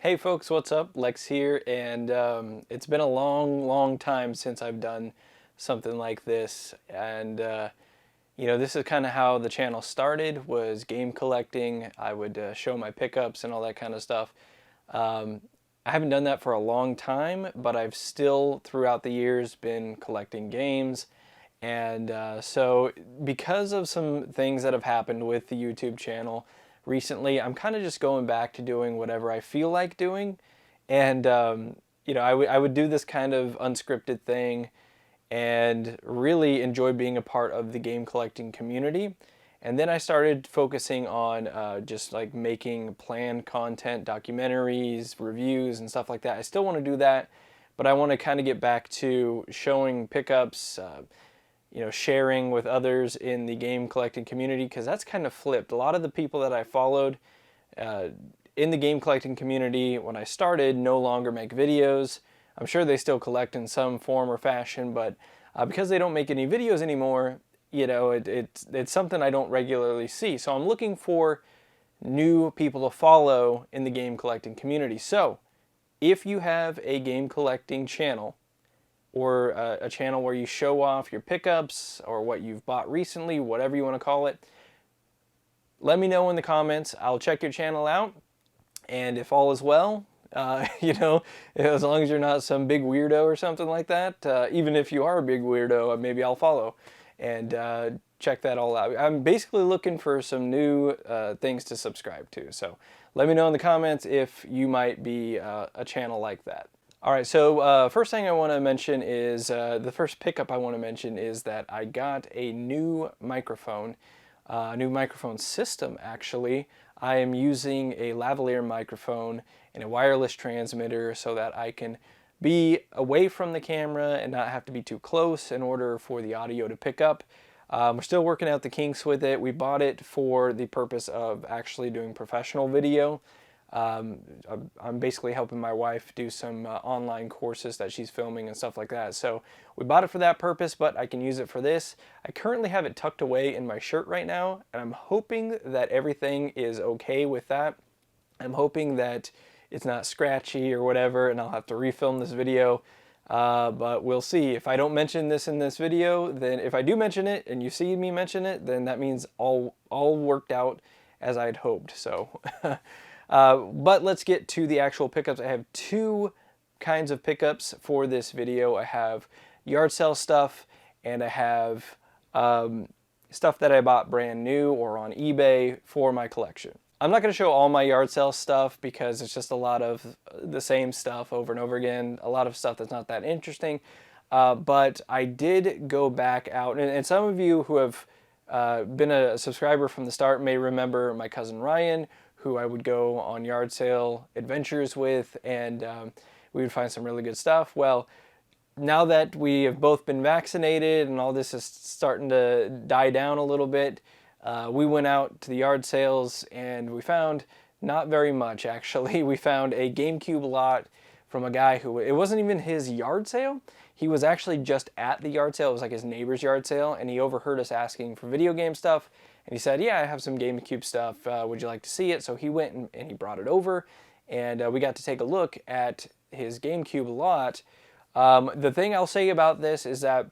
Hey folks, what's up? Lex here, and it's been a long time since I've done something like this, and this is kind of how the channel started, was game collecting. I would show my pickups and all that kind of stuff. Um, I haven't done that for a long time, but I've still, throughout the years, been collecting games, and so because of some things that have happened with the YouTube channel recently, I'm kind of just going back to doing whatever I feel like doing. And, I would do this kind of unscripted thing and really enjoy being a part of the game collecting community. And then I started focusing on just like making planned content, documentaries, reviews, and stuff like that. I still want to do that, but I want to kind of get back to showing pickups, sharing with others in the game collecting community, because that's kind of flipped. A lot of the people that I followed uh, in the game collecting community when I started no longer make videos. I'm sure they still collect in some form or fashion, but because they don't make any videos anymore, it's something I don't regularly see. So I'm looking for new people to follow in the game collecting community. So if you have a game collecting channel, or a channel where you show off your pickups or what you've bought recently, whatever you want to call it, let me know in the comments. I'll check your channel out, and if all is well, as long as you're not some big weirdo or something like that, even if you are a big weirdo, maybe I'll follow and check that all out. I'm basically looking for some new things to subscribe to, so let me know in the comments if you might be a channel like that. All right, so first thing I want to mention is, the first pickup I want to mention is that I got a new microphone system actually. I am using a lavalier microphone and a wireless transmitter so that I can be away from the camera and not have to be too close in order for the audio to pick up. We're still working out the kinks with it. We bought it for the purpose of actually doing professional video. I'm basically helping my wife do some online courses that she's filming and stuff like that. So we bought it for that purpose, but I can use it for this. I currently have it tucked away in my shirt right now, and I'm hoping that everything is okay with that. I'm hoping that it's not scratchy or whatever, and I'll have to refilm this video. But we'll see. If I don't mention this in this video, then if I do mention it and you see me mention it, then that means all worked out as I'd hoped. So. But let's get to the actual pickups. I have two kinds of pickups for this video. I have yard sale stuff, and I have stuff that I bought brand new or on eBay for my collection. I'm not going to show all my yard sale stuff because it's just a lot of the same stuff over and over again, a lot of stuff that's not that interesting. But I did go back out, and some of you who have been a subscriber from the start may remember my cousin Ryan, who I would go on yard sale adventures with, and we would find some really good stuff. Well, now that we have both been vaccinated and all this is starting to die down a little bit, we went out to the yard sales and we found not very much, actually. We found a GameCube lot from a guy who, it wasn't even his yard sale. He was actually just at the yard sale. It was like his neighbor's yard sale, and he overheard us asking for video game stuff. And he said, yeah, I have some GameCube stuff. Would you like to see it? So he went and he brought it over, and we got to take a look at his GameCube lot. The thing I'll say about this is that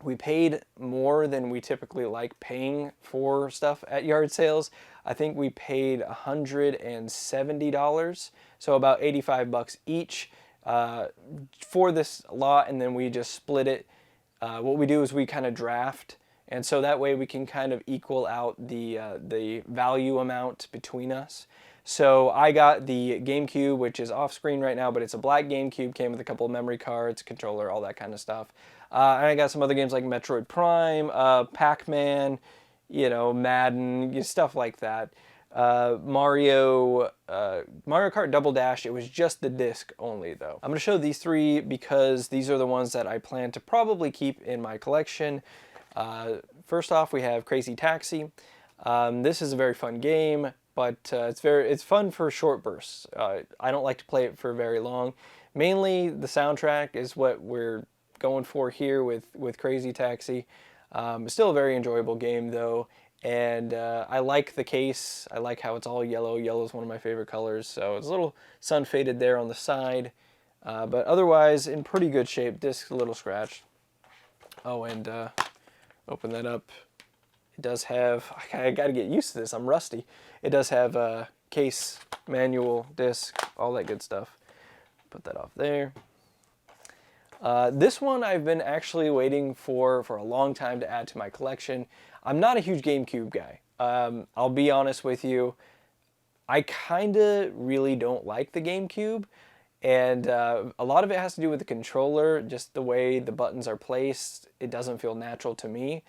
we paid more than we typically like paying for stuff at yard sales. I think we paid $170, so about 85 bucks each for this lot, and then we just split it. What we do is we kind of draft, and so that way we can kind of equal out the value amount between us. So I got the GameCube, which is off screen right now, but it's a black GameCube, came with a couple of memory cards, controller, all that kind of stuff. And I got some other games like Metroid Prime, Pac-Man, Madden, stuff like that. Mario Kart Double Dash, it was just the disc only though. I'm going to show these three because these are the ones that I plan to probably keep in my collection. First off, we have Crazy Taxi. This is a very fun game, but it's fun for short bursts. I don't like to play it for very long. Mainly the soundtrack is what we're going for here with Crazy Taxi. Still a very enjoyable game though, And I like the case. I like how it's all yellow. Yellow is one of my favorite colors, so it's a little sun faded there on the side. But otherwise, in pretty good shape. Disc a little scratched. Oh, and open that up. It does have, I got to get used to this, I'm rusty. It does have a case, manual, disc, all that good stuff. Put that off there. This one I've been actually waiting for a long time to add to my collection. I'm not a huge GameCube guy. I'll be honest with you. I kind of really don't like the GameCube. And a lot of it has to do with the controller, just the way the buttons are placed. It doesn't feel natural to me.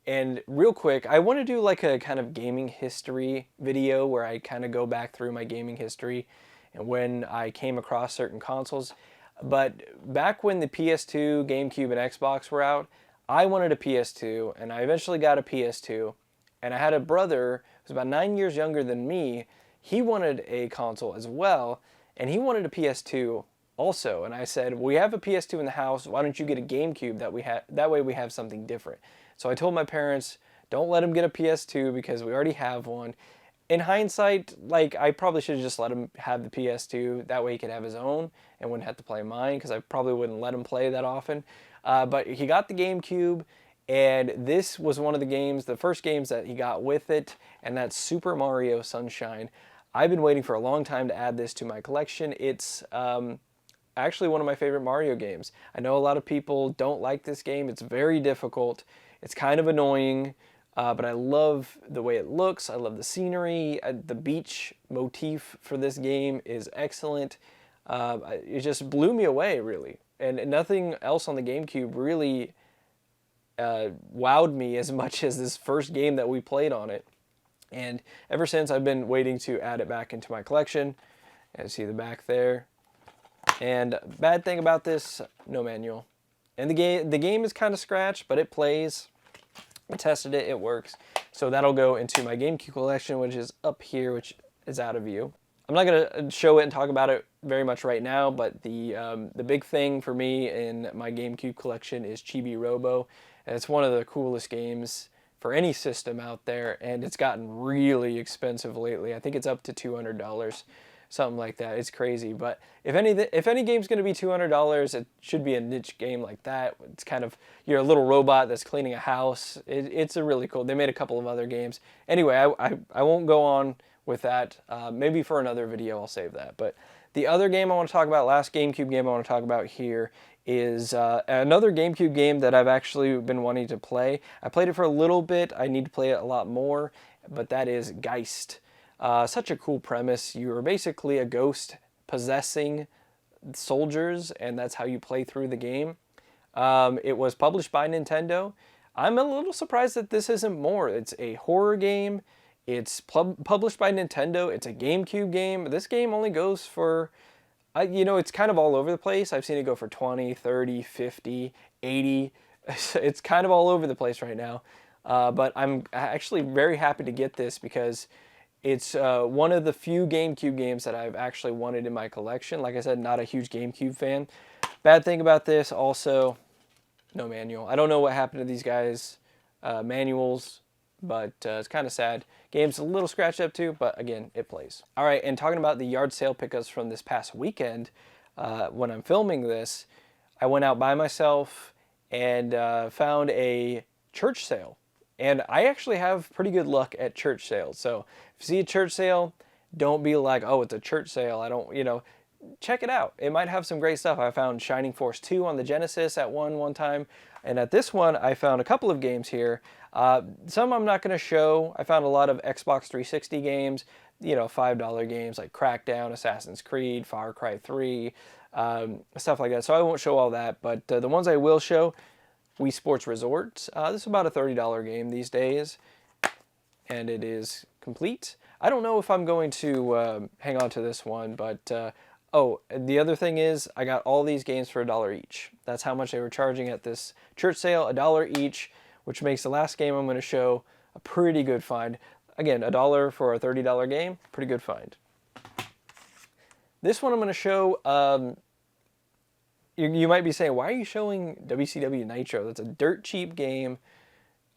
And real quick, I want to do like a kind of gaming history video where I kind of go back through my gaming history and when I came across certain consoles. But back when the PS2, GameCube, and Xbox were out, I wanted a PS2, and I eventually got a PS2. And I had a brother who was about 9 years younger than me. He wanted a console as well, and he wanted a PS2 also. And I said, we have a PS2 in the house. Why don't you get a GameCube that way we have something different? So I told my parents, don't let him get a PS2 because we already have one. In hindsight, like, I probably should have just let him have the PS2. That way he could have his own and wouldn't have to play mine because I probably wouldn't let him play that often. But he got the GameCube, and this was one of the first games that he got with it, and that's Super Mario Sunshine. I've been waiting for a long time to add this to my collection. It's actually one of my favorite Mario games. I know a lot of people don't like this game. It's very difficult. It's kind of annoying. But I love the way it looks. I love the scenery. The beach motif for this game is excellent. It just blew me away, really. And nothing else on the GameCube really wowed me as much as this first game that we played on it. And ever since, I've been waiting to add it back into my collection. And see the back there. And bad thing about this, no manual. And the game is kind of scratched, but it plays. I tested it, it works. So that'll go into my GameCube collection, which is up here, which is out of view. I'm not going to show it and talk about it very much right now, but the big thing for me in my GameCube collection is Chibi Robo. And it's one of the coolest games for any system out there, and it's gotten really expensive lately. I think it's up to $200. Something like that. It's crazy, but if any game's going to be $200, it should be a niche game like that. It's kind of, you're a little robot that's cleaning a house. It's a really cool. They made a couple of other games. Anyway, I won't go on with that. Maybe for another video I'll save that. But the other game I want to talk about, last GameCube game I want to talk about here, is another GameCube game that I've actually been wanting to play. I played it for a little bit. I need to play it a lot more, but that is Geist. Such a cool premise. You are basically a ghost possessing soldiers, and that's how you play through the game. It was published by Nintendo. I'm a little surprised that this isn't more. It's a horror game. It's published by Nintendo. It's a GameCube game. This game only goes for, it's kind of all over the place. I've seen it go for 20, 30, 50, 80. It's kind of all over the place right now. But I'm actually very happy to get this because it's one of the few GameCube games that I've actually wanted in my collection. Like I said, not a huge GameCube fan. Bad thing about this, also, no manual. I don't know what happened to these guys' manuals, but it's kind of sad. Game's a little scratched up too, but again, it plays. All right, and talking about the yard sale pickups from this past weekend, when I'm filming this, I went out by myself and found a church sale. And I actually have pretty good luck at church sales. So if you see a church sale, don't be like, oh, it's a church sale. I don't, check it out. It might have some great stuff. I found Shining Force 2 on the Genesis at one time. And at this one, I found a couple of games here. Some I'm not going to show. I found a lot of Xbox 360 games, $5 games like Crackdown, Assassin's Creed, Far Cry 3, stuff like that. So I won't show all that. But the ones I will show, Wii Sports Resort. This is about a $30 game these days, and it is complete. I don't know if I'm going to hang on to this one, but oh, the other thing is I got all these games for $1 each. That's how much they were charging at this church sale, $1 each, which makes the last game I'm going to show a pretty good find. Again, $1 for a $30 game, pretty good find. This one I'm going to show, you might be saying, why are you showing WCW Nitro? That's a dirt cheap game.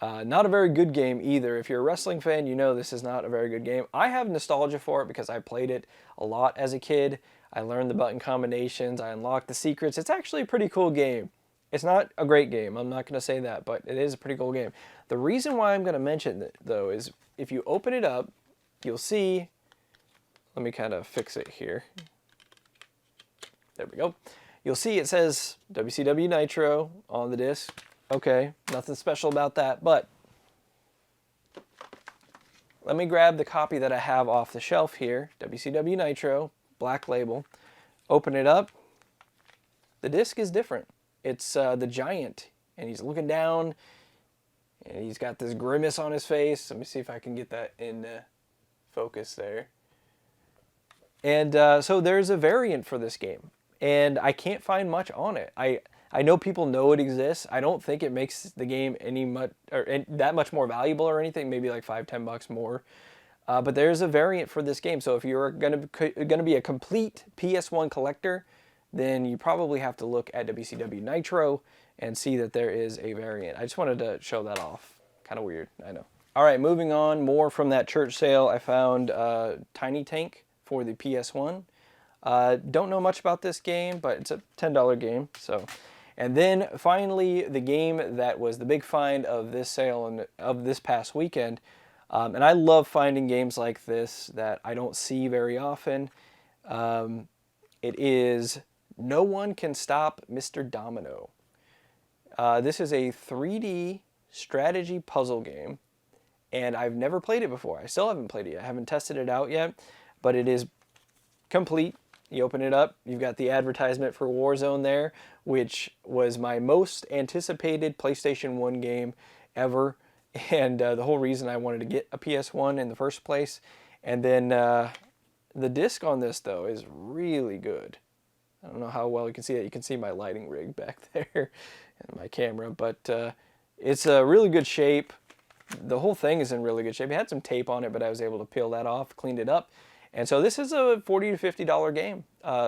Not a very good game either. If you're a wrestling fan, you know this is not a very good game. I have nostalgia for it because I played it a lot as a kid. I learned the button combinations. I unlocked the secrets. It's actually a pretty cool game. It's not a great game. I'm not going to say that, but it is a pretty cool game. The reason why I'm going to mention it, though, is if you open it up, you'll see... Let me kind of fix it here. There we go. You'll see it says WCW Nitro on the disc. Okay, nothing special about that, but let me grab the copy that I have off the shelf here, WCW Nitro, black label. Open it up. The disc is different. It's the Giant, and he's looking down, and he's got this grimace on his face. Let me see if I can get that in focus there. And so there's a variant for this game, and I can't find much on it. I know people know it exists. I don't think it makes the game that much more valuable or anything. Maybe like $5-10 more. But there's a variant for this game. So if you're gonna be a complete PS1 collector, then you probably have to look at WCW Nitro and see that there is a variant. I just wanted to show that off. Kind of weird, I know. All right, moving on. More from that church sale. I found Tiny Tank for the PS1. Don't know much about this game, but it's a $10 game. So. And then finally, the game that was the big find of this sale and of this past weekend. And I love finding games like this that I don't see very often. It is No One Can Stop Mr. Domino. This is a 3D strategy puzzle game, and I've never played it before. I still haven't played it yet. I haven't tested it out yet, but it is complete. You open it up, you've got the advertisement for Warzone there, which was my most anticipated PlayStation 1 game ever, and the whole reason I wanted to get a PS1 in the first place. And then the disc on this, though, is really good. I don't know how well you can see that. You can see my lighting rig back there and my camera, but it's a really good shape. The whole thing is in really good shape. It had some tape on it, but I was able to peel that off, cleaned it up. And so this is a $40 to $50 game.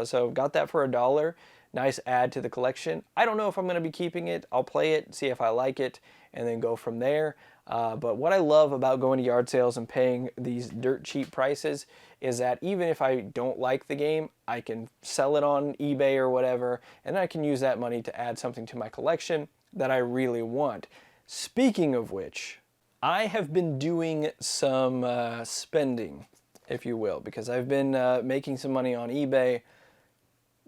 So got that for $1. Nice add to the collection. I don't know if I'm going to be keeping it. I'll play it, see if I like it, and then go from there. But what I love about going to yard sales and paying these dirt cheap prices is that even if I don't like the game, I can sell it on eBay or whatever, and I can use that money to add something to my collection that I really want. Speaking of which, I have been doing some spending, if you will, because I've been making some money on eBay.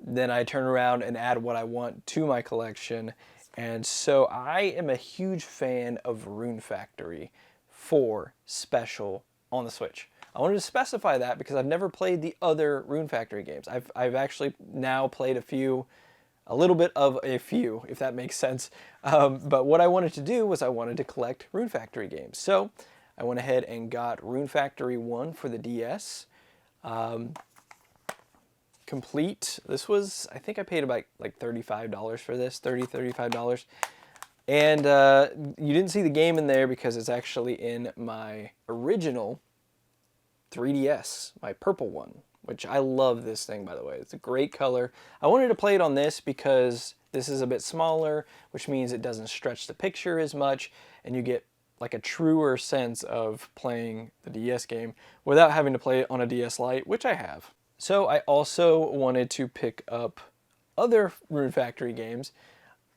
Then I turn around and add what I want to my collection. And so I am a huge fan of Rune Factory 4 Special on the Switch. I wanted to specify that because I've never played the other Rune Factory games. I've actually now played a little bit of a few, if that makes sense. But what I wanted to do was I wanted to collect Rune Factory games. So I went ahead and got Rune Factory 1 for the DS. Complete. This was, I think I paid about like $35 for this, $35. And you didn't see the game in there because it's actually in my original 3DS, my purple one, which I love this thing, by the way. It's a great color. I wanted to play it on this because this is a bit smaller, which means it doesn't stretch the picture as much, and you get like a truer sense of playing the DS game without having to play it on a DS Lite, which I have. So I also wanted to pick up other Rune Factory games.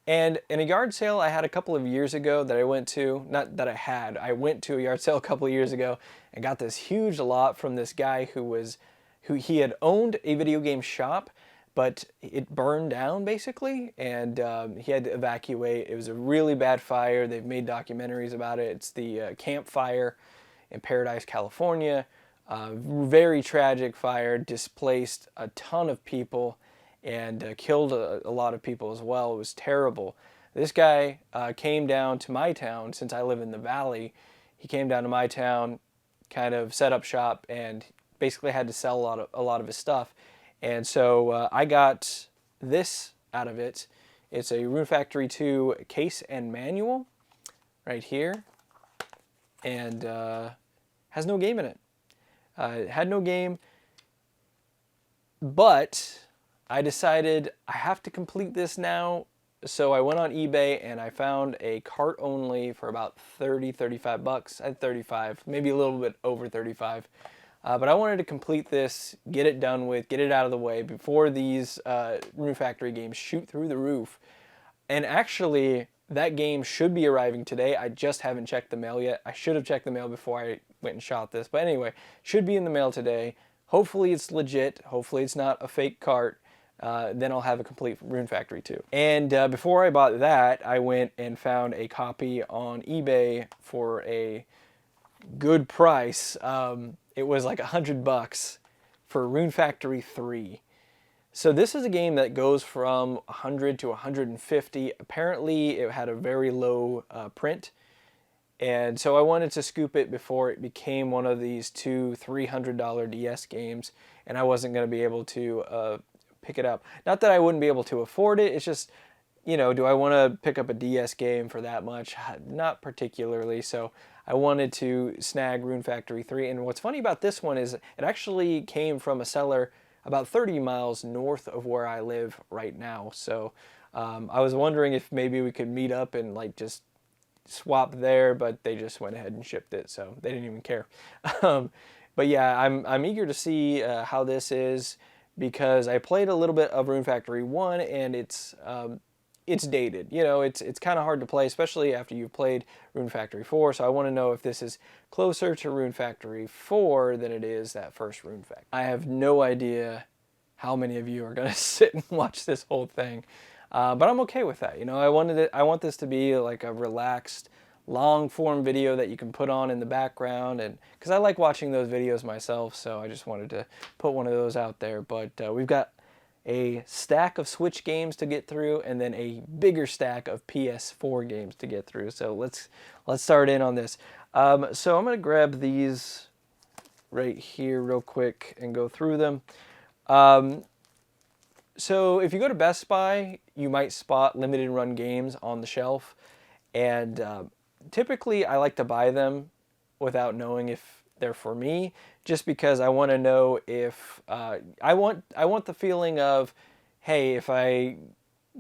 And in a yard sale I had a couple of years ago that I went to, not that I went to a yard sale a couple of years ago and got this huge lot from this guy who he had owned a video game shop, but it burned down basically, and he had to evacuate. It was a really bad fire. They've made documentaries about it. It's the Camp Fire in Paradise, California. Very tragic fire, displaced a ton of people and killed a lot of people as well. It was terrible. This guy came down to my town, since I live in the valley. He came down to my town, kind of set up shop, and basically had to sell a lot of his stuff. And so I got this out of it. It's a Rune Factory 2 case and manual right here, and has no game in it. It had no game, but I decided I have to complete this now So I went on eBay and I found a cart only for about 30, 35 bucks. I had 35, maybe a little bit over 35. But I wanted to complete this, get it done with, get it out of the way before these Rune Factory games shoot through the roof. And actually, that game should be arriving today. I just haven't checked the mail yet. I should have checked the mail before I went and shot this. But anyway, should be in the mail today. Hopefully it's legit. Hopefully it's not a fake cart. Then I'll have a complete Rune Factory too. And before I bought that, I went and found a copy on eBay for a good price. It was like $100 for Rune Factory 3. So this is a game that goes from 100 to 150. Apparently it had a very low print. And so I wanted to scoop it before it became one of these $200-$300 DS games. And I wasn't going to be able to pick it up. Not that I wouldn't be able to afford it. It's just, you know, do I want to pick up a DS game for that much? Not particularly. So I wanted to snag Rune Factory 3. And what's funny about this one is it actually came from a seller about 30 miles north of where I live right now. So I was wondering if maybe we could meet up and like just swap there, but they just went ahead and shipped it, so they didn't even care. But yeah, I'm eager to see how this is, because I played a little bit of Rune Factory 1 and it's dated. You know, it's kind of hard to play, especially after you've played Rune Factory 4. So I want to know if this is closer to Rune Factory 4 than it is that first Rune Factory. I have no idea how many of you are going to sit and watch this whole thing, but I'm okay with that. You know, I want this to be like a relaxed, long-form video that you can put on in the background, and because I like watching those videos myself, so I just wanted to put one of those out there. But we've got a stack of Switch games to get through, and then a bigger stack of PS4 games to get through. So let's start in on this. So I'm going to grab these right here real quick and go through them. So if you go to Best Buy, you might spot limited run games on the shelf, and typically I like to buy them without knowing if they're for me, just because I want to know if I want the feeling of, hey, if I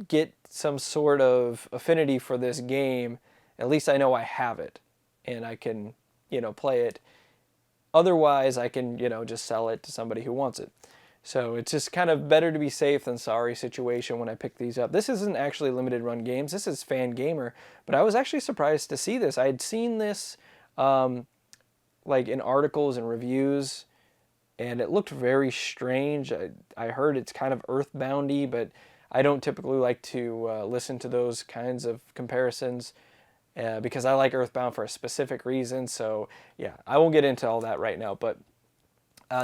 get some sort of affinity for this game, at least I know I have it and I can, you know, play it. Otherwise, I can, you know, just sell it to somebody who wants it. So it's just kind of better to be safe than sorry situation when I pick these up. This isn't actually limited run games. This is Fan Gamer, but I was actually surprised to see this. I had seen this like in articles and reviews, and it looked very strange. I heard it's kind of Earthboundy, but I don't typically like to listen to those kinds of comparisons because I like Earthbound for a specific reason. So yeah, I won't get into all that right now, but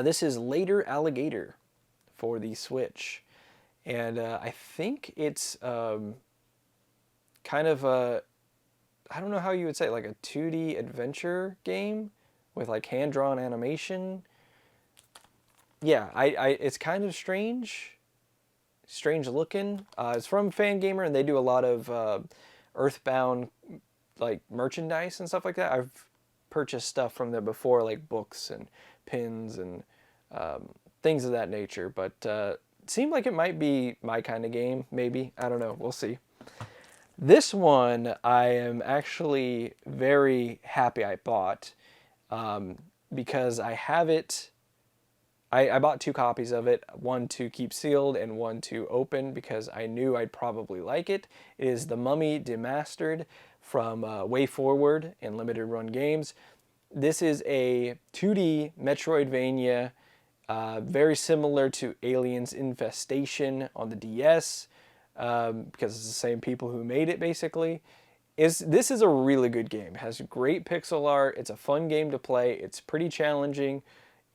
this is Later Alligator for the Switch, and I think it's kind of a, I don't know how you would say it, like a 2D adventure game with like hand-drawn animation. Yeah, it's kind of strange looking. It's from Fan Gamer, and they do a lot of Earthbound like merchandise and stuff like that. I've purchased stuff from them before, like books and pins and things of that nature. But it seemed like it might be my kind of game, maybe. I don't know. We'll see. This one I am actually very happy I bought. Because I have it, I bought 2 copies of it, one to keep sealed and one to open because I knew I'd probably like it. It is The Mummy Demastered from Way Forward in Limited Run Games. This is a 2D Metroidvania, very similar to Aliens Infestation on the DS, because it's the same people who made it basically. This is a really good game. It has great pixel art. It's a fun game to play. It's pretty challenging,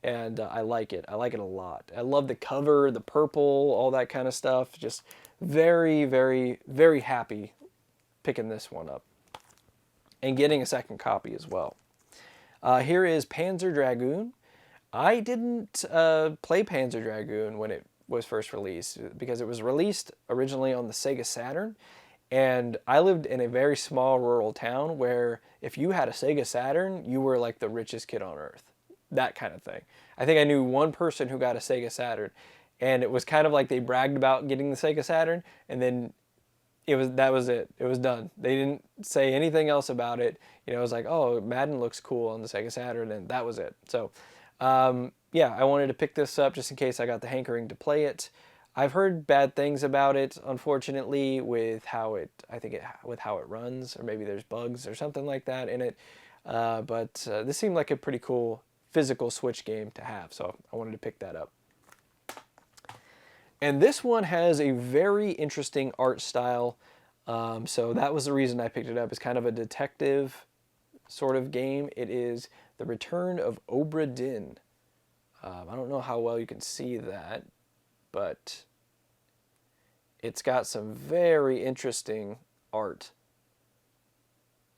and I like it. I like it a lot. I love the cover, the purple, all that kind of stuff. Just very, very, very happy picking this one up and getting a second copy as well. Here is Panzer Dragoon. I didn't play Panzer Dragoon when it was first released because it was released originally on the Sega Saturn. And I lived in a very small rural town where if you had a Sega Saturn, you were like the richest kid on earth. That kind of thing. I think I knew one person who got a Sega Saturn, and it was kind of like they bragged about getting the Sega Saturn, and then that was it. It was done. They didn't say anything else about it. You know, it was like, oh, Madden looks cool on the Sega Saturn, and that was it. So, yeah, I wanted to pick this up just in case I got the hankering to play it. I've heard bad things about it, unfortunately, with how it, with how it runs, or maybe there's bugs or something like that in it. But this seemed like a pretty cool physical Switch game to have, so I wanted to pick that up. And this one has a very interesting art style, so that was the reason I picked it up. It's kind of a detective sort of game. It is The Return of Obra Dinn. I don't know how well you can see that, but it's got some very interesting art.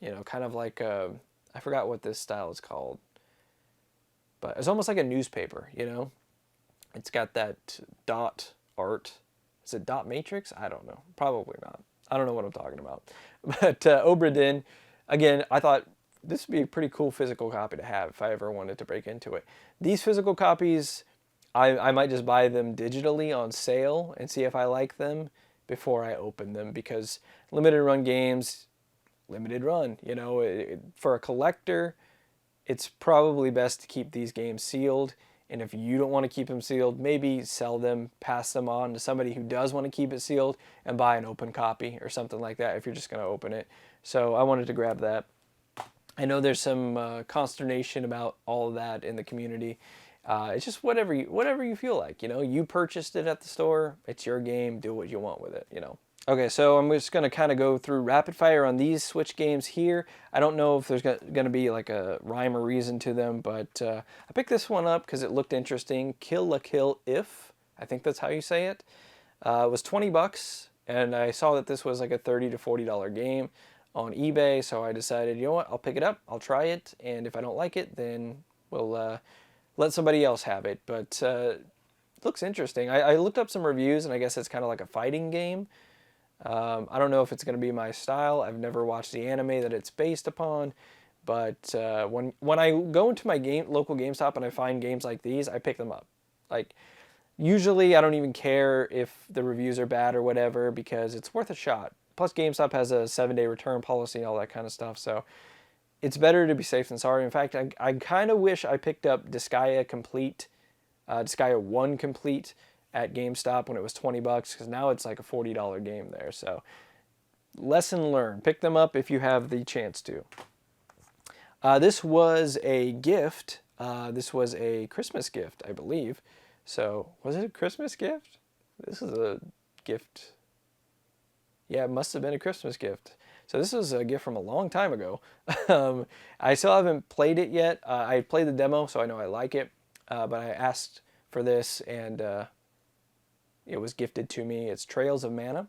You know, kind of like, I forgot what this style is called, but it's almost like a newspaper, you know? It's got that dot art. Is it dot matrix? I don't know. Probably not. I don't know what I'm talking about. But Obra Dinn, again, I thought this would be a pretty cool physical copy to have if I ever wanted to break into it. These physical copies, I might just buy them digitally on sale and see if I like them before I open them, because limited run games, limited run, you know, for a collector, it's probably best to keep these games sealed. And if you don't want to keep them sealed, maybe sell them, pass them on to somebody who does want to keep it sealed, and buy an open copy or something like that if you're just going to open it. So I wanted to grab that. I know there's some consternation about all of that in the community. It's just whatever you feel like, you know. You purchased it at the store. It's your game. Do what you want with it, you know. Okay, so I'm just going to kind of go through rapid fire on these Switch games here. I don't know if there's going to be like a rhyme or reason to them, but I picked this one up because it looked interesting. Kill la Kill If, I think that's how you say it. It was 20 bucks, and I saw that this was like a $30 to $40 game on eBay, so I decided, you know what, I'll pick it up, I'll try it, and if I don't like it, then we'll let somebody else have it. But it looks interesting. I looked up some reviews, and I guess it's kind of like a fighting game. I don't know if it's going to be my style. I've never watched the anime that it's based upon, but when I go into my local GameStop and I find games like these, I pick them up. Like, usually I don't even care if the reviews are bad or whatever, because it's worth a shot. Plus, GameStop has a 7-day return policy and all that kind of stuff, so it's better to be safe than sorry. In fact, I kind of wish I picked up Disgaea 1 Complete at GameStop when it was 20 bucks, because now it's like a $40 game there. So lesson learned. Pick them up if you have the chance to. This was a gift. This was a Christmas gift, I believe. So was it a Christmas gift? This is a gift. Yeah, it must have been a Christmas gift. So this was a gift from a long time ago. I still haven't played it yet. I played the demo, so I know I like it. But I asked for this, and it was gifted to me. It's Trails of Mana.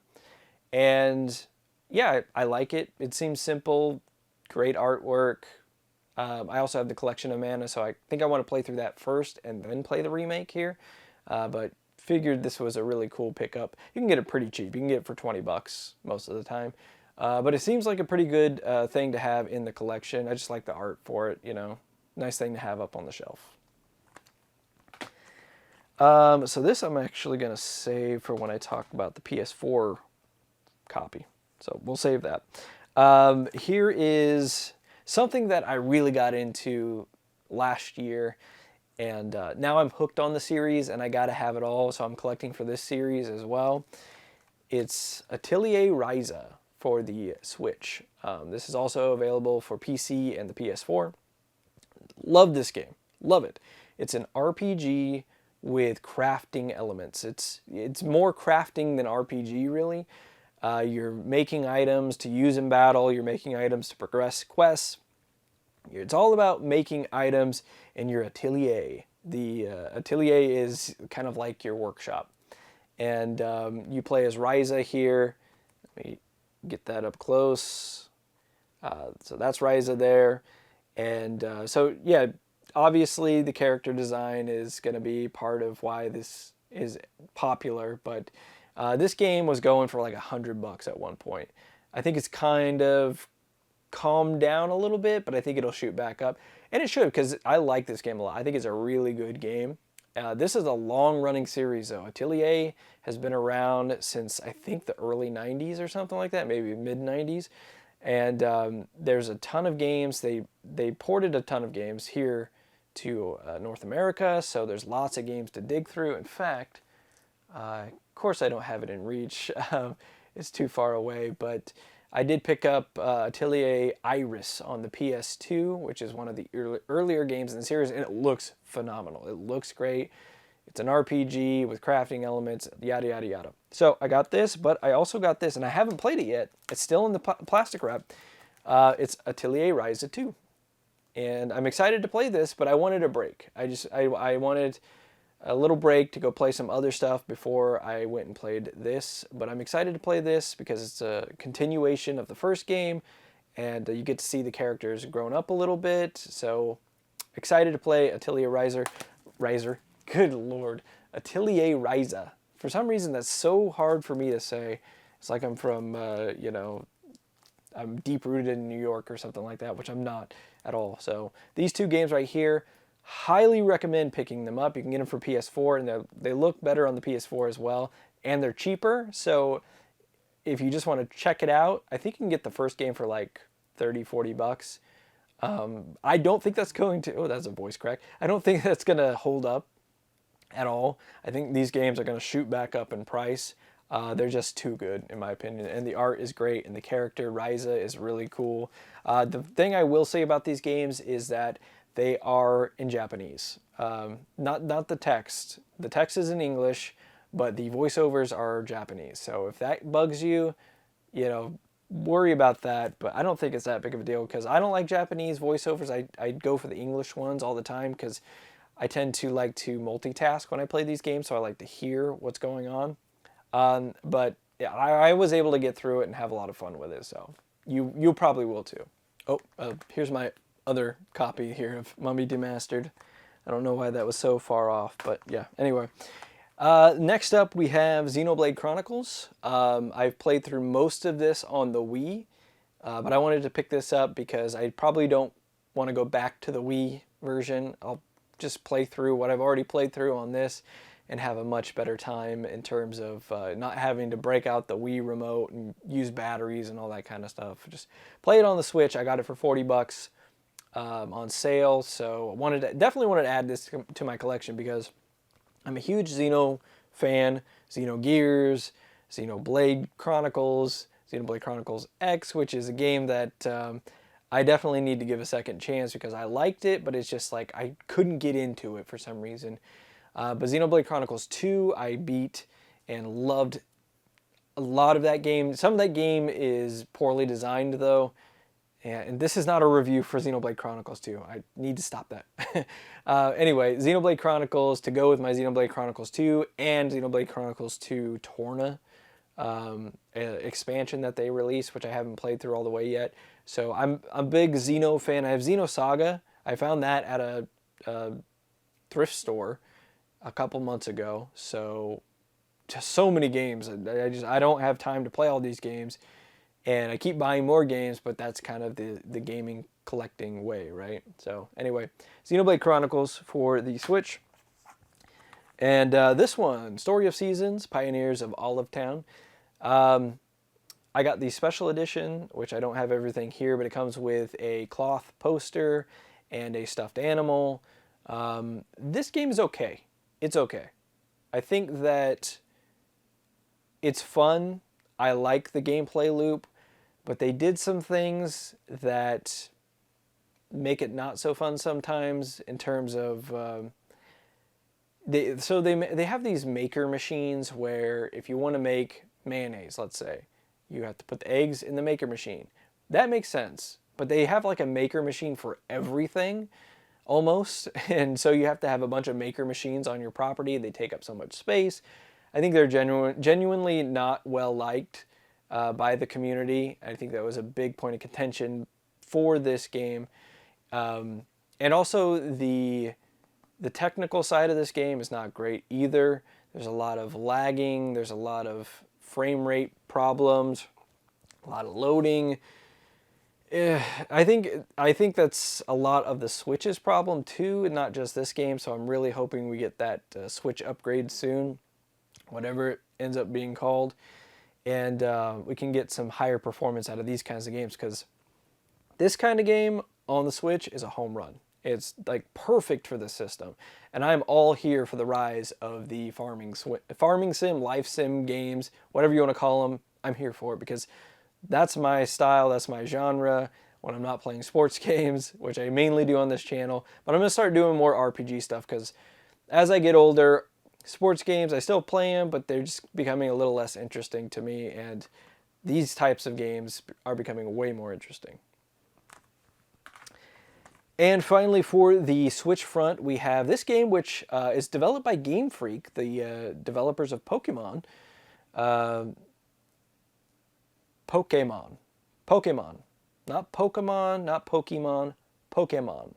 And yeah, I like it. It seems simple, great artwork. I also have the collection of Mana, so I think I want to play through that first and then play the remake here. But figured this was a really cool pickup. You can get it pretty cheap. You can get it for 20 bucks most of the time. But it seems like a pretty good thing to have in the collection. I just like the art for it, you know. Nice thing to have up on the shelf. So this I'm actually going to save for when I talk about the PS4 copy. So we'll save that. Here is something that I really got into last year. And now I'm hooked on the series, and I got to have it all. So I'm collecting for this series as well. It's Atelier Ryza for the Switch. This is also available for PC and the PS4. Love this game. Love it. It's an RPG with crafting elements. It's more crafting than RPG, really. You're making items to use in battle. You're making items to progress quests. It's all about making items in your atelier. The atelier is kind of like your workshop. And you play as Ryza here. Let me get that up close. So that's Ryza there. And so, yeah, obviously the character design is going to be part of why this is popular. But this game was going for like $100 at one point. I think it's kind of calmed down a little bit, but I think it'll shoot back up. And it should, because I like this game a lot. I think it's a really good game. This is a long-running series, though. Atelier has been around since, I think, the early 90s or something like that, maybe mid-90s. And there's a ton of games. They ported a ton of games here to North America, so there's lots of games to dig through. In fact, of course I don't have it in reach. It's too far away, but I did pick up Atelier Iris on the PS2, which is one of the earlier games in the series, and it looks phenomenal. It looks great. It's an RPG with crafting elements, yada, yada, yada. So I got this, but I also got this, and I haven't played it yet. It's still in the plastic wrap. It's Atelier Ryza 2. And I'm excited to play this, but I wanted a break. I wanted a little break to go play some other stuff before I went and played this. But I'm excited to play this because it's a continuation of the first game, and you get to see the characters grown up a little bit. So excited to play Atelier Ryza. Good Lord. Atelier Ryza. For some reason, that's so hard for me to say. It's like I'm from, I'm deep-rooted in New York or something like that, which I'm not at all. So these two games right here, highly recommend picking them up. You can get them for PS4, and they look better on the PS4 as well, and they're cheaper. So if you just want to check it out, I think you can get the first game for like 30, 40 bucks. I don't think that's going to, oh, that's a voice crack. I don't think that's going to hold up at all. I think these games are going to shoot back up in price. They're just too good, in my opinion, and the art is great, and the character, Ryza, is really cool. The thing I will say about these games is that they are in Japanese. Not the text. The text is in English, but the voiceovers are Japanese. So if that bugs you, worry about that, but I don't think it's that big of a deal because I don't like Japanese voiceovers. I go for the English ones all the time because I tend to like to multitask when I play these games, so I like to hear what's going on. But yeah, I was able to get through it and have a lot of fun with it, so you probably will too. Oh, here's my other copy here of Mummy Demastered. I don't know why that was so far off, but yeah, anyway. Next up, we have Xenoblade Chronicles. I've played through most of this on the Wii, but I wanted to pick this up because I probably don't want to go back to the Wii version. I'll just play through what I've already played through on this and have a much better time in terms of not having to break out the Wii remote and use batteries and all that kind of stuff. Just play it on the Switch. I got it for 40 bucks on sale, so definitely wanted to add this to my collection because I'm a huge Xeno fan. Xenogears, Xenoblade Chronicles, Xenoblade Chronicles X, which is a game that I definitely need to give a second chance because I liked it, but it's just like I couldn't get into it for some reason. But Xenoblade Chronicles 2 I beat and loved a lot of that game. Some of that game is poorly designed though. And this is not a review for Xenoblade Chronicles 2. I need to stop that. Anyway, Xenoblade Chronicles, to go with my Xenoblade Chronicles 2 and Xenoblade Chronicles 2 Torna expansion that they released, which I haven't played through all the way yet. So I'm a big Xeno fan. I have Xenosaga. I found that at a thrift store a couple months ago. So just so many games. I don't have time to play all these games. And I keep buying more games, but that's kind of the gaming collecting way, right? So anyway, Xenoblade Chronicles for the Switch. And this one, Story of Seasons, Pioneers of Olive Town. I got the special edition, which I don't have everything here, but it comes with a cloth poster and a stuffed animal. This game is okay. It's okay. I think that it's fun. I like the gameplay loop, but they did some things that make it not so fun sometimes in terms of they have these maker machines where if you want to make mayonnaise, let's say, you have to put the eggs in the maker machine. That makes sense, but they have like a maker machine for everything almost, and so you have to have a bunch of maker machines on your property. They take up so much space. I think they're genuinely not well liked by the community. I think that was a big point of contention for this game. And also the technical side of this game is not great either. There's a lot of lagging, there's a lot of frame rate problems, a lot of loading. I think that's a lot of the Switch's problem too, and not just this game. So I'm really hoping we get that Switch upgrade soon, whatever it ends up being called, and we can get some higher performance out of these kinds of games, because this kind of game on the Switch is a home run. It's like perfect for the system, and I'm all here for the rise of the farming sim, life sim games, whatever you want to call them. I'm here for it because that's my style, that's my genre when I'm not playing sports games, which I mainly do on this channel. But I'm going to start doing more RPG stuff because as I get older, sports games, I still play them, but they're just becoming a little less interesting to me, and these types of games are becoming way more interesting. And finally, for the Switch front, we have this game, which is developed by Game Freak, the developers of Pokemon. Uh, Pokemon. Pokemon. Not Pokemon, not Pokemon, Pokemon.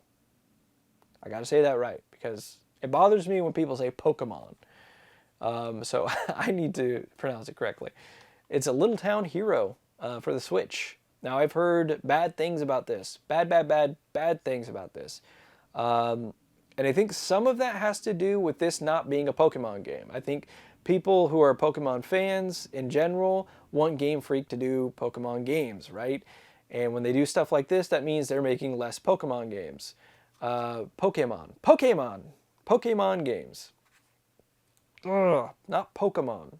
I gotta say that right, because it bothers me when people say Pokemon. So I need to pronounce it correctly. It's a little town hero for the Switch. Now, I've heard bad things about this. Bad things about this. And I think some of that has to do with this not being a Pokemon game. I think people who are Pokemon fans in general want Game Freak to do Pokemon games, right? And when they do stuff like this, that means they're making less Pokemon games. Pokemon games. Ugh, not Pokemon.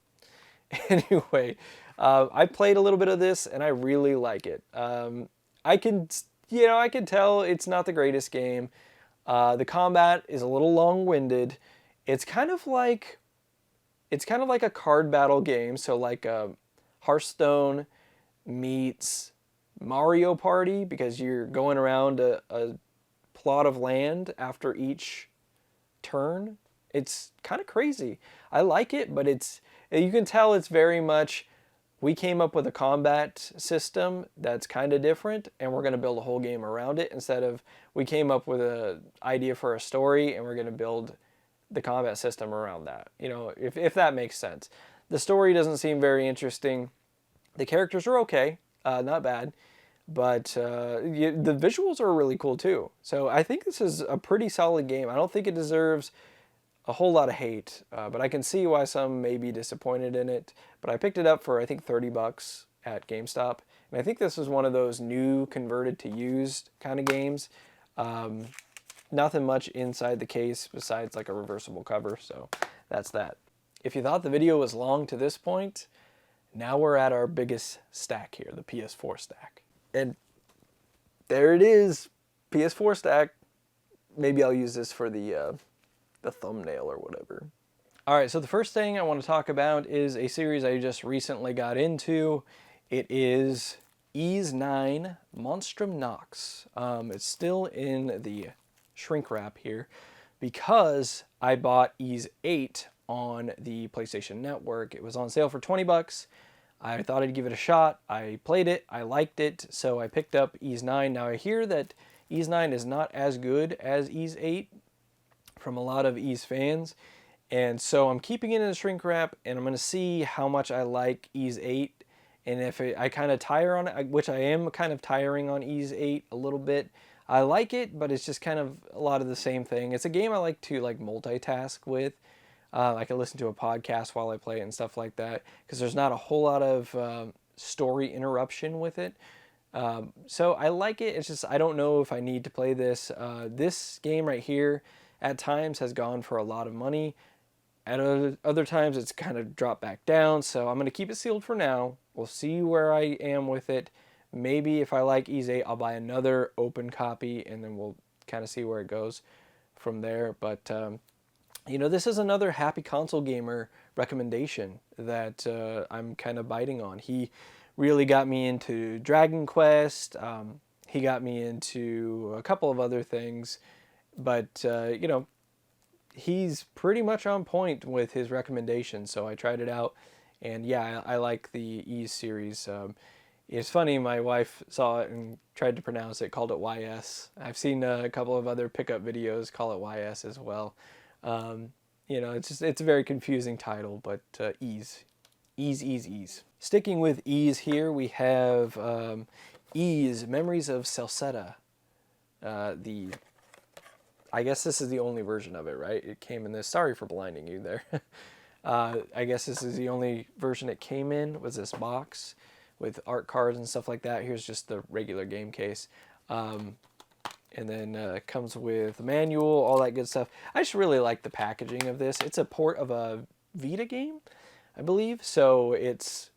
Anyway, I played a little bit of this and I really like it. I can tell it's not the greatest game. The combat is a little long-winded. It's kind of like a card battle game. So like Hearthstone meets Mario Party, because you're going around a plot of land after each turn. It's kind of crazy. I like it, but you can tell it's very much, we came up with a combat system that's kind of different, and we're going to build a whole game around it, instead of we came up with an idea for a story and we're going to build the combat system around that. You know, if that makes sense. The story doesn't seem very interesting. The characters are okay, not bad, but the visuals are really cool too. So I think this is a pretty solid game. I don't think it deserves a whole lot of hate, but I can see why some may be disappointed in it. But I picked it up for, I think, $30 at GameStop, and I think this is one of those new converted to used kind of games. Nothing much inside the case besides like a reversible cover, so that's that. If you thought the video was long to this point, now we're at our biggest stack here, the PS4 stack. And there it is, PS4 stack. Maybe I'll use this for the thumbnail or whatever. All right, so the first thing I want to talk about is a series I just recently got into. It is Ys 9 Monstrum Nox. It's still in the shrink wrap here because I bought Ys 8 on the PlayStation Network. It was on sale for $20. I thought I'd give it a shot. I played it. I liked it. So I picked up Ys 9. Now I hear that Ys 9 is not as good as Ys 8 from a lot of Ys fans. And so I'm keeping it in the shrink wrap, and I'm going to see how much I like Ys 8. And if I kind of tire on it, which I am kind of tiring on Ys 8 a little bit, I like it, but it's just kind of a lot of the same thing. It's a game I like to like multitask with. I can listen to a podcast while I play it and stuff like that, because there's not a whole lot of story interruption with it. So I like it. It's just I don't know if I need to play this. This game right here at times has gone for a lot of money. At other times it's kind of dropped back down. So I'm going to keep it sealed for now. We'll see where I am with it. Maybe if I like Ys 8, I'll buy another open copy, and then we'll kind of see where it goes from there. But you know, this is another happy console gamer recommendation that I'm kind of biting on. He really got me into Dragon Quest. He got me into a couple of other things, but you know, he's pretty much on point with his recommendations. So I tried it out, and yeah, I like the Ys series. It's funny, my wife saw it and tried to pronounce it, called it YS. I've seen a couple of other pickup videos call it YS as well. You know, it's a very confusing title, but Ys. Sticking with Ys here, we have Ease, Memories of Celceta. I guess this is the only version of it, right? It came in this. Sorry for blinding you there. I guess this is the only version it came in, was this box with art cards and stuff like that. Here's just the regular game case. And then it comes with a manual, all that good stuff. I just really like the packaging of this. It's a port of a Vita game, I believe. So it's,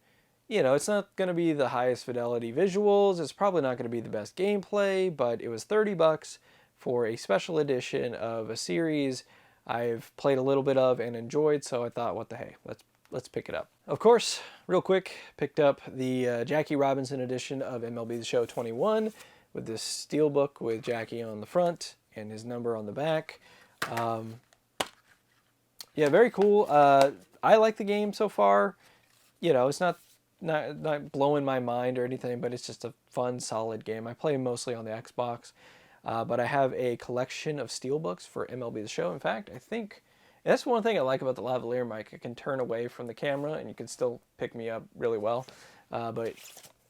you know, it's not going to be the highest fidelity visuals. It's probably not going to be the best gameplay, but it was $30 for a special edition of a series I've played a little bit of and enjoyed. So I thought, what the hey, let's pick it up. Of course, real quick, picked up the Jackie Robinson edition of MLB The Show 21 with this steelbook with Jackie on the front and his number on the back. Yeah, very cool. I like the game so far. You know, it's not blowing my mind or anything, but it's just a fun, solid game. I play mostly on the Xbox, but I have a collection of steelbooks for MLB The Show. In fact, I think that's one thing I like about the lavalier mic. I can turn away from the camera and you can still pick me up really well. But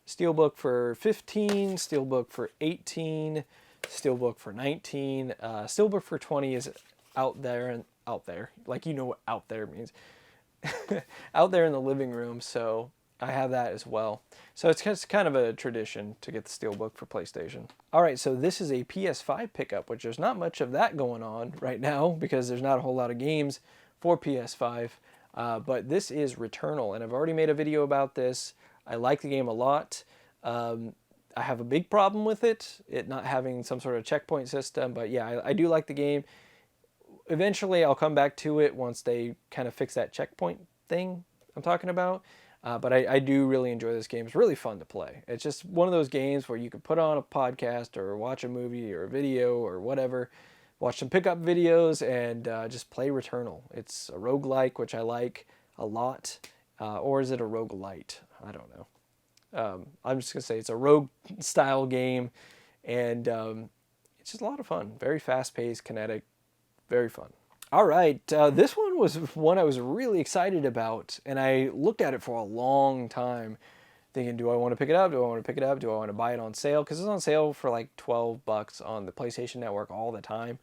steelbook for 15, steelbook for 18, steelbook for 19, steelbook for 20 is out there, like you know what out there means. Out there in the living room, so I have that as well. So it's kind of a tradition to get the steelbook for PlayStation. All right, so this is a PS5 pickup, which there's not much of that going on right now because there's not a whole lot of games for PS5. But this is Returnal, and I've already made a video about this. I like the game a lot. I have a big problem with it not having some sort of checkpoint system, but yeah, I do like the game. Eventually, I'll come back to it once they kind of fix that checkpoint thing I'm talking about. But I do really enjoy this game. It's really fun to play. It's just one of those games where you could put on a podcast or watch a movie or a video or whatever, watch some pickup videos, and just play Returnal. It's a roguelike, which I like a lot. Or is it a roguelite? I don't know. I'm just going to say it's a rogue-style game, and it's just a lot of fun. Very fast-paced, kinetic, very fun. All right, this one was one I was really excited about, and I looked at it for a long time, thinking, do I want to pick it up? Do I want to pick it up? Do I want to buy it on sale? Because it's on sale for like $12 on the PlayStation Network all the time.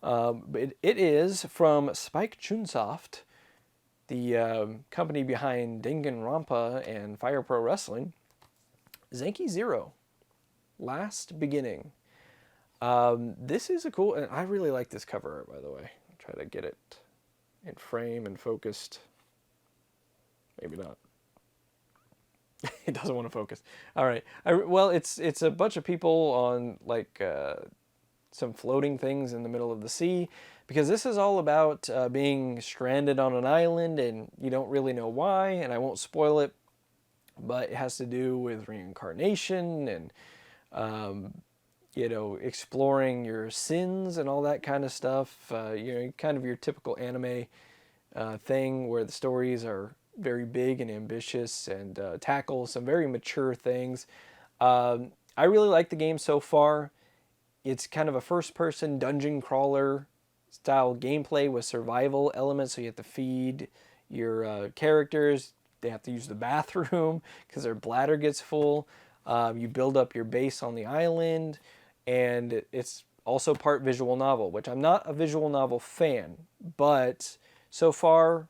But it is from Spike Chunsoft, the company behind Danganronpa and Fire Pro Wrestling. Zenki Zero, Last Beginning. This is a cool, and I really like this cover art, by the way. Try to get it in frame and focused. Maybe not. It doesn't want to focus. All right. Well, it's a bunch of people on like some floating things in the middle of the sea, because this is all about being stranded on an island and you don't really know why, and I won't spoil it, but it has to do with reincarnation and you know, exploring your sins and all that kind of stuff. You know, kind of your typical anime thing where the stories are very big and ambitious and tackle some very mature things. I really like the game so far. It's kind of a first-person dungeon crawler style gameplay with survival elements. So you have to feed your characters. They have to use the bathroom because their bladder gets full. You build up your base on the island. And it's also part visual novel, which I'm not a visual novel fan, but so far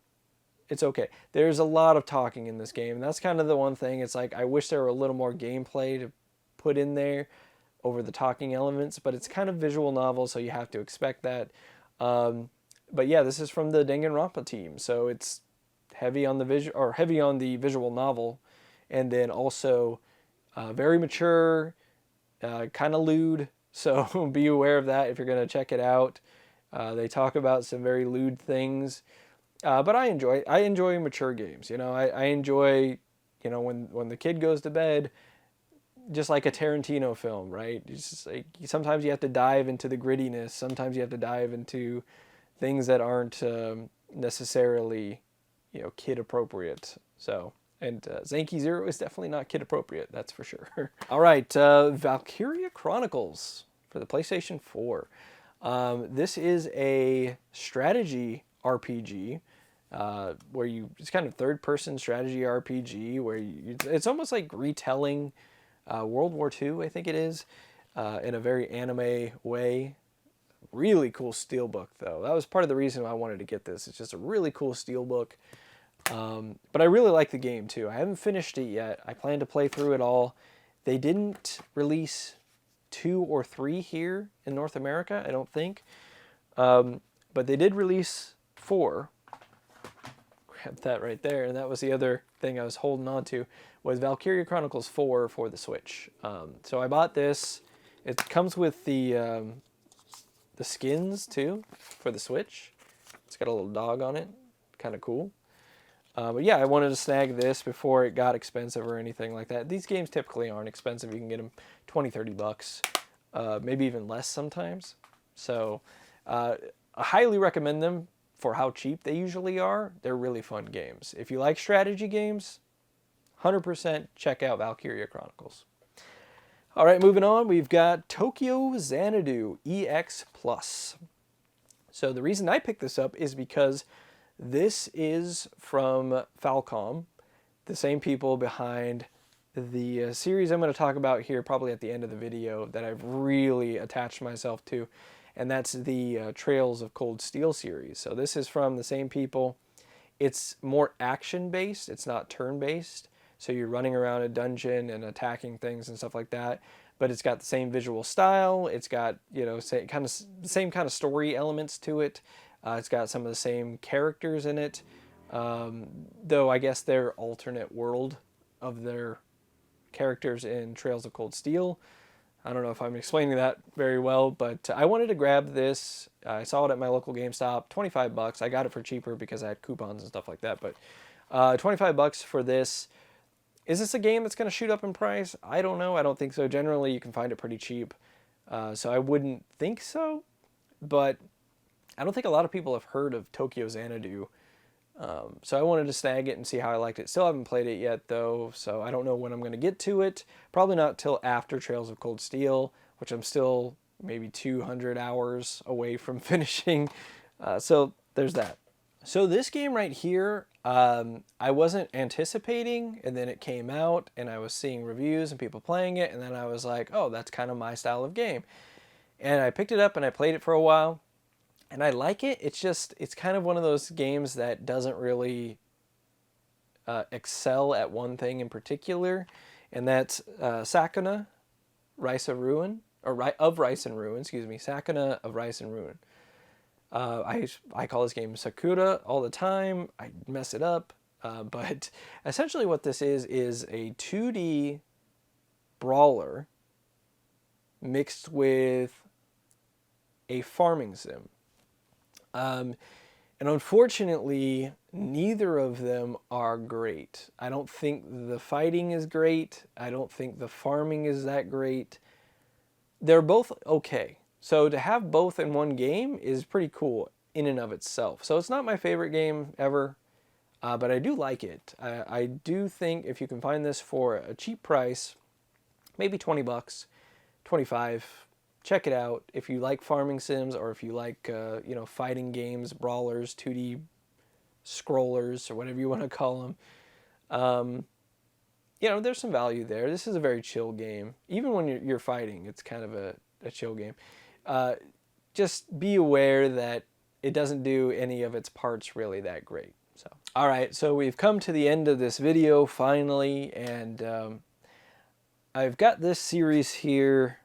it's okay. There's a lot of talking in this game, and that's kind of the one thing. It's like I wish there were a little more gameplay to put in there over the talking elements, but it's kind of visual novel, so you have to expect that. But yeah, this is from the Danganronpa team, so it's heavy on the visual novel, and then also very mature. Kind of lewd, so be aware of that if you're going to check it out. They talk about some very lewd things, but I enjoy mature games. You know, I enjoy, you know, when the kid goes to bed, just like a Tarantino film, right? It's just like sometimes you have to dive into the grittiness. Sometimes you have to dive into things that aren't necessarily, you know, kid appropriate. So. And Zenki Zero is definitely not kid appropriate, that's for sure. All right, Valkyria Chronicles for the PlayStation 4. This is a strategy RPG where it's kind of third-person strategy RPG where it's almost like retelling World War II, I think it is, in a very anime way. Really cool steelbook, though. That was part of the reason why I wanted to get this. It's just a really cool steelbook. But I really like the game, too. I haven't finished it yet. I plan to play through it all. They didn't release 2 or 3 here in North America, I don't think. But they did release 4. Grab that right there. And that was the other thing I was holding on to, was Valkyria Chronicles 4 for the Switch. So I bought this. It comes with the skins, too, for the Switch. It's got a little dog on it. Kind of cool. But yeah, I wanted to snag this before it got expensive or anything like that. These games typically aren't expensive. You can get them 20, 30 bucks, maybe even less sometimes. So I highly recommend them for how cheap they usually are. They're really fun games. If you like strategy games, 100% check out Valkyria Chronicles. All right, moving on, we've got Tokyo Xanadu EX Plus. So the reason I picked this up is because this is from Falcom, the same people behind the series I'm going to talk about here probably at the end of the video that I've really attached myself to, and that's the Trails of Cold Steel series. So this is from the same people. It's more action-based, it's not turn-based, so you're running around a dungeon and attacking things and stuff like that, but it's got the same visual style, it's got, you know, same kind of story elements to it. It's got some of the same characters in it, though I guess they're alternate world of their characters in Trails of Cold Steel. I don't know if I'm explaining that very well, but I wanted to grab this. I saw it at my local GameStop, 25 bucks. I got it for cheaper because I had coupons and stuff like that, but 25 bucks for this. Is this a game that's going to shoot up in price? I don't know. I don't think so. Generally, you can find it pretty cheap, so I wouldn't think so, but I don't think a lot of people have heard of Tokyo Xanadu, so I wanted to snag it and see how I liked it. Still haven't played it yet, though, so I don't know when I'm going to get to it. Probably not till after Trails of Cold Steel, which I'm still maybe 200 hours away from finishing, so there's that. So this game right here, I wasn't anticipating, and then it came out, and I was seeing reviews and people playing it, and then I was like, oh, that's kind of my style of game. And I picked it up, and I played it for a while. And I like it. It's kind of one of those games that doesn't really excel at one thing in particular, and that's Sakuna, Rice of Ruin, or of Rice and Ruin, excuse me, Sakuna of Rice and Ruin. I call this game Sakura all the time. I mess it up, but essentially what this is a 2D brawler mixed with a farming sim. And unfortunately, neither of them are great. I don't think the fighting is great. I don't think the farming is that great. They're both okay. So to have both in one game is pretty cool in and of itself. So it's not my favorite game ever, but I do like it. I do think if you can find this for a cheap price, maybe 20 bucks, 25, check it out. If you like farming sims, or if you like fighting games, brawlers, 2D scrollers, or whatever you want to call them, there's some value there. This is a very chill game. Even when you're fighting, it's kind of a chill game. Just be aware that it doesn't do any of its parts really that great. So, all right, so we've come to the end of this video finally, and I've got this series here.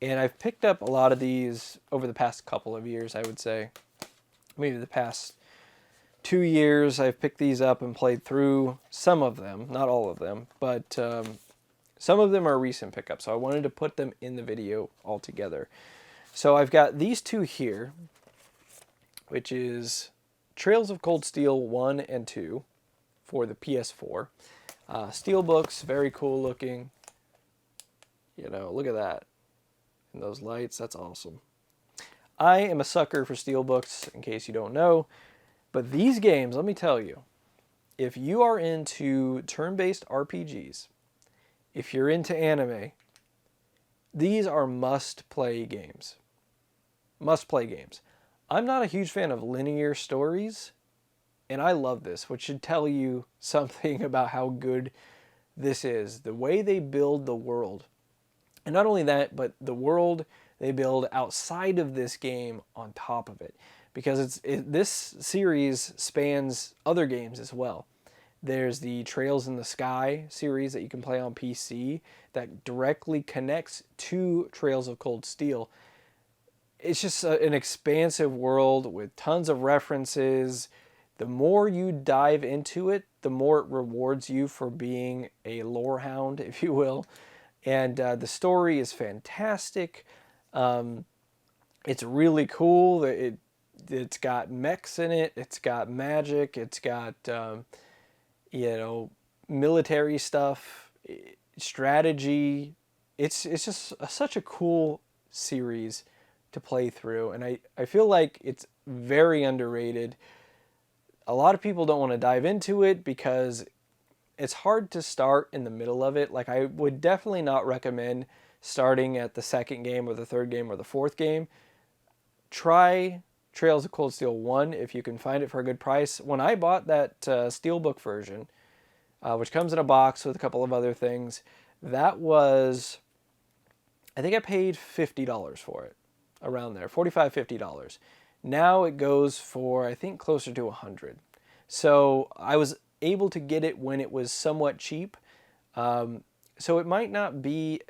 And I've picked up a lot of these over the past couple of years, I would say. Maybe the past 2 years, I've picked these up and played through some of them. Not all of them, but some of them are recent pickups. So I wanted to put them in the video all together. So I've got these two here, which is Trails of Cold Steel 1 and 2 for the PS4. Steelbooks, very cool looking. Look at that. And those lights, that's awesome. I am a sucker for steelbooks, in case you don't know. But these games, let me tell you, if you are into turn-based RPGs, if you're into anime, these are must-play games. Must-play games. I'm not a huge fan of linear stories, and I love this, which should tell you something about how good this is. The way they build the world. And not only that, but the world they build outside of this game on top of it. Because this series spans other games as well. There's the Trails in the Sky series that you can play on PC that directly connects to Trails of Cold Steel. It's just an expansive world with tons of references. The more you dive into it, the more it rewards you for being a lore hound, if you will. And the story is fantastic. It's really cool. It's got mechs in it. It's got magic. It's got military stuff, strategy. It's just such a cool series to play through, and I feel like it's very underrated. A lot of people don't want to dive into it because it's hard to start in the middle of it. Like, I would definitely not recommend starting at the second game or the third game or the fourth game. Try Trails of Cold Steel 1 if you can find it for a good price. When I bought that Steelbook version, which comes in a box with a couple of other things, that was, I think I paid $50 for it, around there, $45, $50. Now it goes for, I think, closer to $100. So I was able to get it when it was somewhat cheap. So it might not be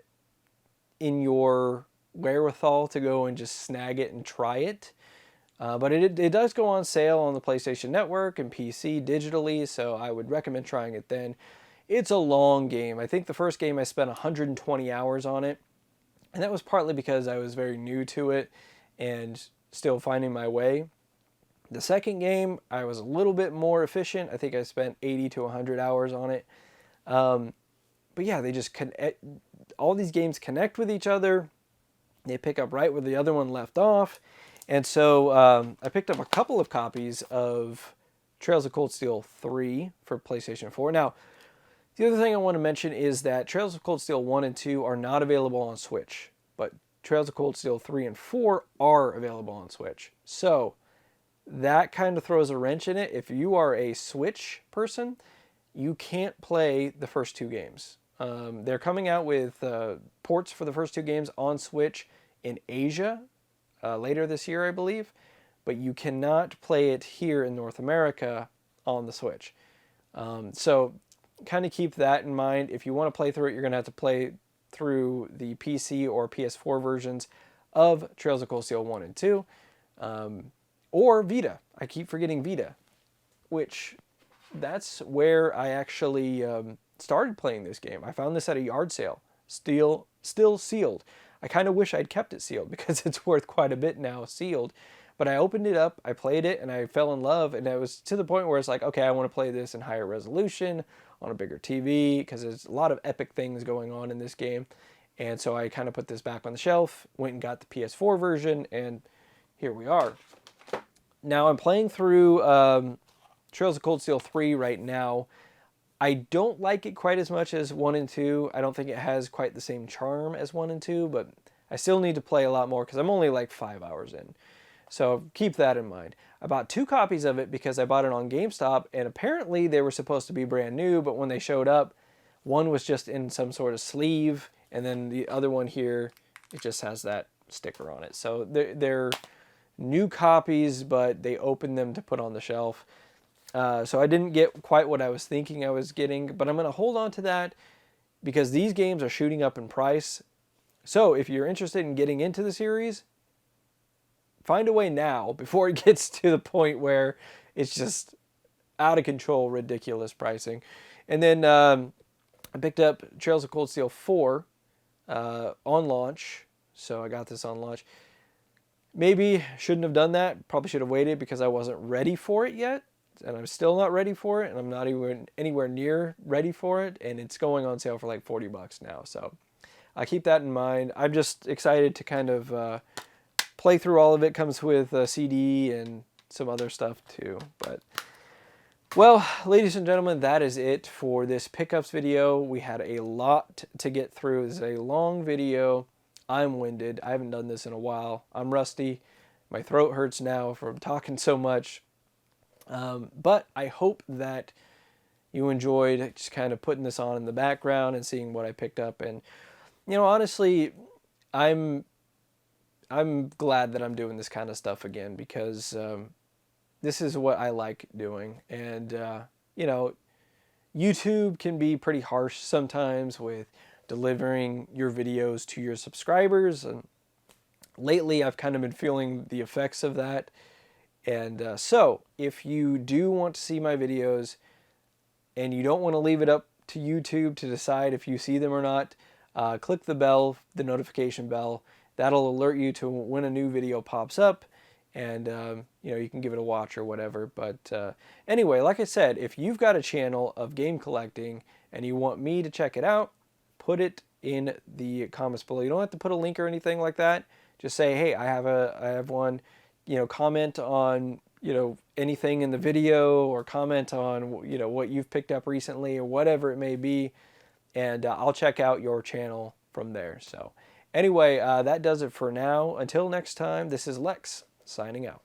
in your wherewithal to go and just snag it and try it. But it does go on sale on the PlayStation Network and PC digitally, so I would recommend trying it then. It's a long game. I think the first game I spent 120 hours on it, and that was partly because I was very new to it and still finding my way. The second game, I was a little bit more efficient. I think I spent 80 to 100 hours on it. But yeah, they just all these games connect with each other. They pick up right where the other one left off. And so I picked up a couple of copies of Trails of Cold Steel 3 for PlayStation 4. Now, the other thing I want to mention is that Trails of Cold Steel 1 and 2 are not available on Switch, but Trails of Cold Steel 3 and 4 are available on Switch. So that kind of throws a wrench in it. If you are a Switch person, you can't play the first two games. They're coming out with ports for the first two games on Switch in Asia later this year, I believe, but you cannot play it here in North America on the Switch. So kind of keep that in mind. If you want to play through it, you're going to have to play through the PC or PS4 versions of Trails of Cold Steel 1 and 2, or Vita. I keep forgetting Vita, which that's where I actually started playing this game. I found this at a yard sale, still sealed. I kind of wish I'd kept it sealed because it's worth quite a bit now sealed. But I opened it up, I played it, and I fell in love. And it was to the point where it's like, okay, I want to play this in higher resolution, on a bigger TV, because there's a lot of epic things going on in this game. And so I kind of put this back on the shelf, went and got the PS4 version, and here we are. Now I'm playing through Trails of Cold Steel 3 right now. I don't like it quite as much as 1 and 2. I don't think it has quite the same charm as 1 and 2, but I still need to play a lot more because I'm only like 5 hours in. So keep that in mind. I bought 2 copies of it because I bought it on GameStop, and apparently they were supposed to be brand new, but when they showed up, one was just in some sort of sleeve, and then the other one here, it just has that sticker on it. So they're new copies, but they opened them to put on the shelf. So I didn't get quite what I was thinking I was getting, but I'm going to hold on to that because these games are shooting up in price. So if you're interested in getting into the series, find a way now before it gets to the point where it's just out of control, ridiculous pricing. And then I picked up Trails of Cold Steel 4 on launch. So I got this on launch. Maybe shouldn't have done that. Probably should have waited because I wasn't ready for it yet. And I'm still not ready for it, and I'm not even anywhere near ready for it, and it's going on sale for like $40 now. So I keep that in mind. I'm just excited to kind of play through all of it. Comes with a CD and some other stuff too. But well, ladies and gentlemen, that is it for this pickups video. We had a lot to get through. This is a long video. I'm winded. I haven't done this in a while. I'm rusty. My throat hurts now from talking so much. But I hope that you enjoyed just kind of putting this on in the background and seeing what I picked up. And, honestly, I'm glad that I'm doing this kind of stuff again, because this is what I like doing. And, YouTube can be pretty harsh sometimes with delivering your videos to your subscribers. And lately, I've kind of been feeling the effects of that. And so, if you do want to see my videos and you don't want to leave it up to YouTube to decide if you see them or not, click the bell, the notification bell. That'll alert you to when a new video pops up, and you can give it a watch or whatever. But anyway, like I said, if you've got a channel of game collecting and you want me to check it out, put it in the comments below. You don't have to put a link or anything like that. Just say, hey, I have one. Comment on anything in the video, or comment on what you've picked up recently, or whatever it may be, and I'll check out your channel from there. So anyway, that does it for now. Until next time, this is Lex signing out.